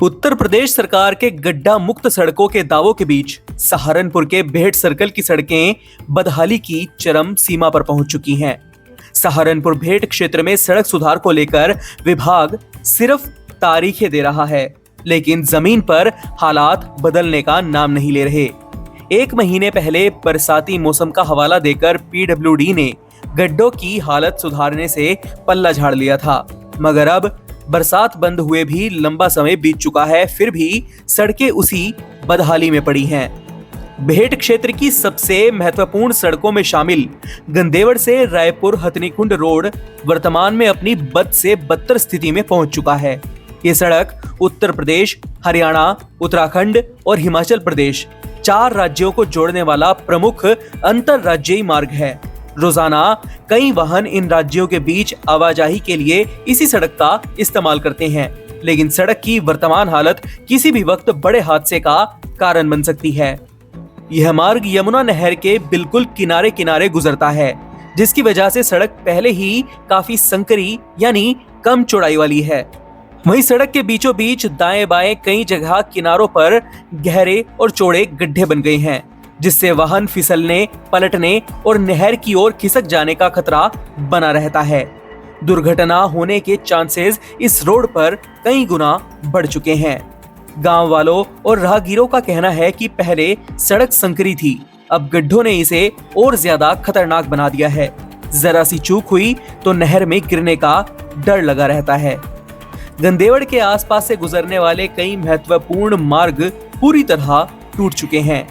उत्तर प्रदेश सरकार के गड्ढा मुक्त सड़कों के दावों के बीच सहारनपुर के बेहट सर्कल की सड़कें बदहाली की चरम सीमा पर पहुंच चुकी हैं। सहारनपुर बेहट क्षेत्र में सड़क सुधार को लेकर विभाग सिर्फ तारीखें दे रहा है, लेकिन जमीन पर हालात बदलने का नाम नहीं ले रहे। एक महीने पहले बरसाती मौसम का हवाला देकर पीडब्ल्यूडी ने गड्ढों की हालत सुधारने से पल्ला झाड़ लिया था, मगर अब बरसात बंद हुए भी लंबा समय बीत चुका है, फिर भी सड़कें उसी बदहाली में पड़ी हैं। बेहट क्षेत्र की सबसे महत्वपूर्ण सड़कों में शामिल गंदेवड़ से रायपुर हथनीकुंड रोड वर्तमान में अपनी बद से बदतर स्थिति में पहुंच चुका है। ये सड़क उत्तर प्रदेश, हरियाणा, उत्तराखंड और हिमाचल प्रदेश 4 राज्यों को जोड़ने वाला प्रमुख अंतरराज्यीय मार्ग है। रोजाना कई वाहन इन राज्यों के बीच आवाजाही के लिए इसी सड़क का इस्तेमाल करते हैं, लेकिन सड़क की वर्तमान हालत किसी भी वक्त बड़े हादसे का कारण बन सकती है। यह मार्ग यमुना नहर के बिल्कुल किनारे किनारे गुजरता है, जिसकी वजह से सड़क पहले ही काफी संकरी यानी कम चौड़ाई वाली है। वहीं सड़क के बीचों बीच दाएं बाएं कई जगह किनारों पर गहरे और चौड़े गड्ढे बन गए हैं, जिससे वाहन फिसलने, पलटने और नहर की ओर खिसक जाने का खतरा बना रहता है। दुर्घटना होने के चांसेस इस रोड पर कई गुना बढ़ चुके हैं। गांव वालों और राहगीरों का कहना है कि पहले सड़क संकरी थी, अब गड्ढों ने इसे और ज्यादा खतरनाक बना दिया है। जरा सी चूक हुई तो नहर में गिरने का डर लगा रहता है। गंदेवड़ के आसपास से गुजरने वाले कई महत्वपूर्ण मार्ग पूरी तरह टूट चुके हैं।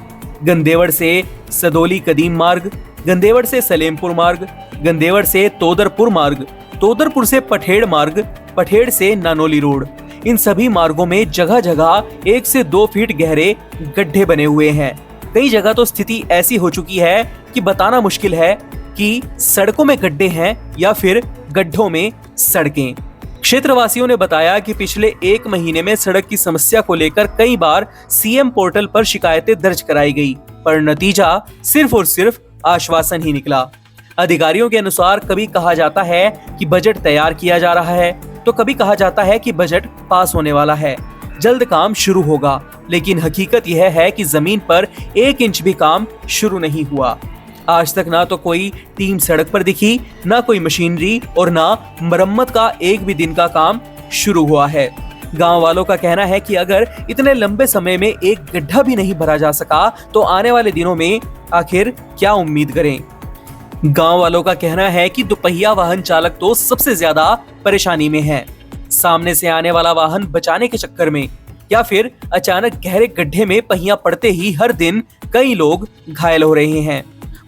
गंदेवड़ से सदोली कदीम मार्ग, गंदेवड़ से सलेमपुर मार्ग, गंदेवड़ से तोदरपुर मार्ग, तोदरपुर से पठेड़ मार्ग, पठेड़ से नानोली रोड। इन सभी मार्गों में जगह जगह 1 से 2 फीट गहरे गड्ढे बने हुए हैं। कई जगह तो स्थिति ऐसी हो चुकी है कि बताना मुश्किल है कि सड़कों में गड्ढे हैं या फिर गड्ढों में सड़कें। क्षेत्रवासियों ने बताया कि पिछले 1 महीने में सड़क की समस्या को लेकर कई बार सीएम पोर्टल पर शिकायतें दर्ज कराई गई, पर नतीजा सिर्फ और सिर्फ आश्वासन ही निकला। अधिकारियों के अनुसार कभी कहा जाता है कि बजट तैयार किया जा रहा है, तो कभी कहा जाता है कि बजट पास होने वाला है, जल्द काम शुरू होगा, लेकिन हकीकत यह है कि जमीन पर 1 इंच भी काम शुरू नहीं हुआ। आज तक ना तो कोई टीम सड़क पर दिखी, ना कोई मशीनरी और ना मरम्मत का एक भी दिन का काम शुरू हुआ है। गांव वालों का कहना है कि अगर इतने लंबे समय में एक गड्ढा भी नहीं भरा जा सका तो आने वाले दिनों में आखिर क्या उम्मीद करें। गांव वालों का कहना है कि दुपहिया वाहन चालक तो सबसे ज्यादा परेशानी में है। सामने से आने वाला वाहन बचाने के चक्कर में या फिर अचानक गहरे गड्ढे में पहिया पड़ते ही हर दिन कई लोग घायल हो रहे हैं।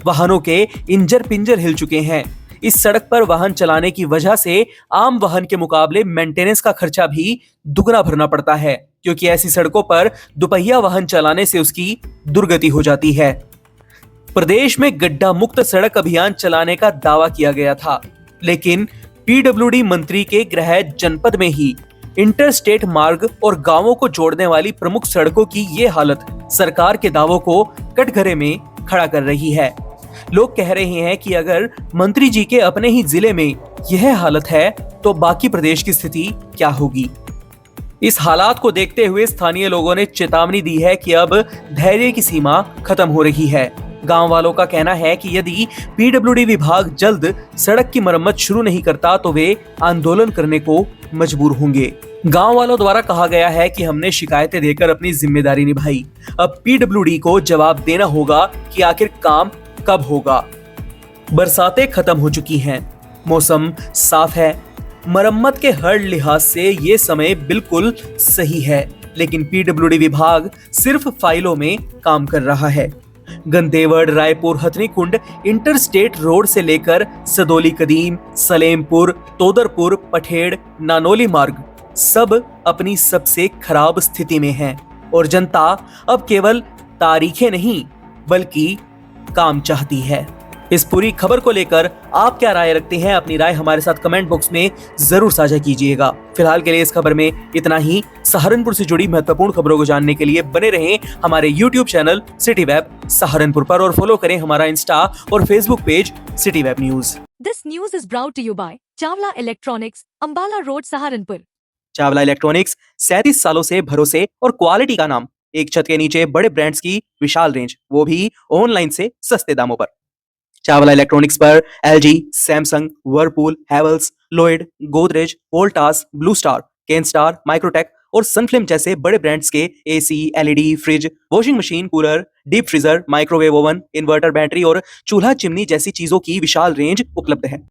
वाहनों के इंजर पिंजर हिल चुके हैं। इस सड़क पर वाहन चलाने की वजह से आम वाहन के मुकाबले मेंटेनेंस का खर्चा भी दुगना भरना पड़ता है, क्योंकि ऐसी सड़कों पर दुपहिया वाहन चलाने से उसकी दुर्गति हो जाती है। प्रदेश में गड्ढा मुक्त सड़क अभियान चलाने का दावा किया गया था, लेकिन पीडब्ल्यूडी मंत्री के गृह जनपद में ही इंटरस्टेट मार्ग और गांवों को जोड़ने वाली प्रमुख सड़कों की ये हालत सरकार के दावों को कटघरे में खड़ा कर रही है। लोग कह रहे हैं कि अगर मंत्री जी के अपने ही जिले में यह हालत है तो बाकी प्रदेश की स्थिति क्या होगी। इस हालात को देखते हुए स्थानीय लोगों ने चेतावनी दी है कि अब धैर्य की सीमा खत्म हो रही है। गांव वालों का कहना है कि यदि पीडब्ल्यूडी विभाग जल्द सड़क की मरम्मत शुरू नहीं करता तो वे आंदोलन करने को मजबूर होंगे। गांव वालों द्वारा कहा गया है कि हमने शिकायतें देकर अपनी जिम्मेदारी निभाई, अब पीडब्ल्यूडी को जवाब देना होगा कि आखिर काम कब होगा। बरसातें खत्म हो चुकी हैं, मौसम साफ है, मरम्मत के हर लिहाज से ये समय बिल्कुल सही है, लेकिन पीडब्ल्यूडी विभाग सिर्फ फाइलों में काम कर रहा है। गंदेवड़, रायपुर, हथनीकुंड इंटरस्टेट रोड से लेकर सदोली कदीम, सलेमपुर, तोदरपुर, पठेड़, नानोली मार्ग सब अपनी सबसे खराब स्थिति में हैं और जनता अब केवल तारीखें नहीं बल्कि काम चाहती है। इस पूरी खबर को लेकर आप क्या राय रखते हैं? अपनी राय हमारे साथ कमेंट बॉक्स में जरूर साझा कीजिएगा। फिलहाल के लिए इस खबर में इतना ही। सहारनपुर से जुड़ी महत्वपूर्ण खबरों को जानने के लिए बने रहें हमारे YouTube channel city web Saharanpur पर और फॉलो करें हमारा इंस्टा और Facebook page city web news. This news is brought to you by Chawla Electronics, Ambala Road, Saharanpur. Chawla electronics 37 सालों से भरोसे और क्वालिटी का नाम। एक छत के नीचे बड़े ब्रांड्स की विशाल रेंज, वो भी ऑनलाइन से सस्ते दामों पर। चावला इलेक्ट्रॉनिक्स पर LG, Samsung, Whirlpool, Havells, Lloyd, Godrej, Voltas, blue star, Kenstar, Microtek और सनफ्लिम जैसे बड़े ब्रांड्स के AC, LED, fridge, washing machine, cooler, deep freezer, microwave oven, inverter battery और चूल्हा चिमनी जैसी चीजों की विशाल रेंज उपलब्ध है।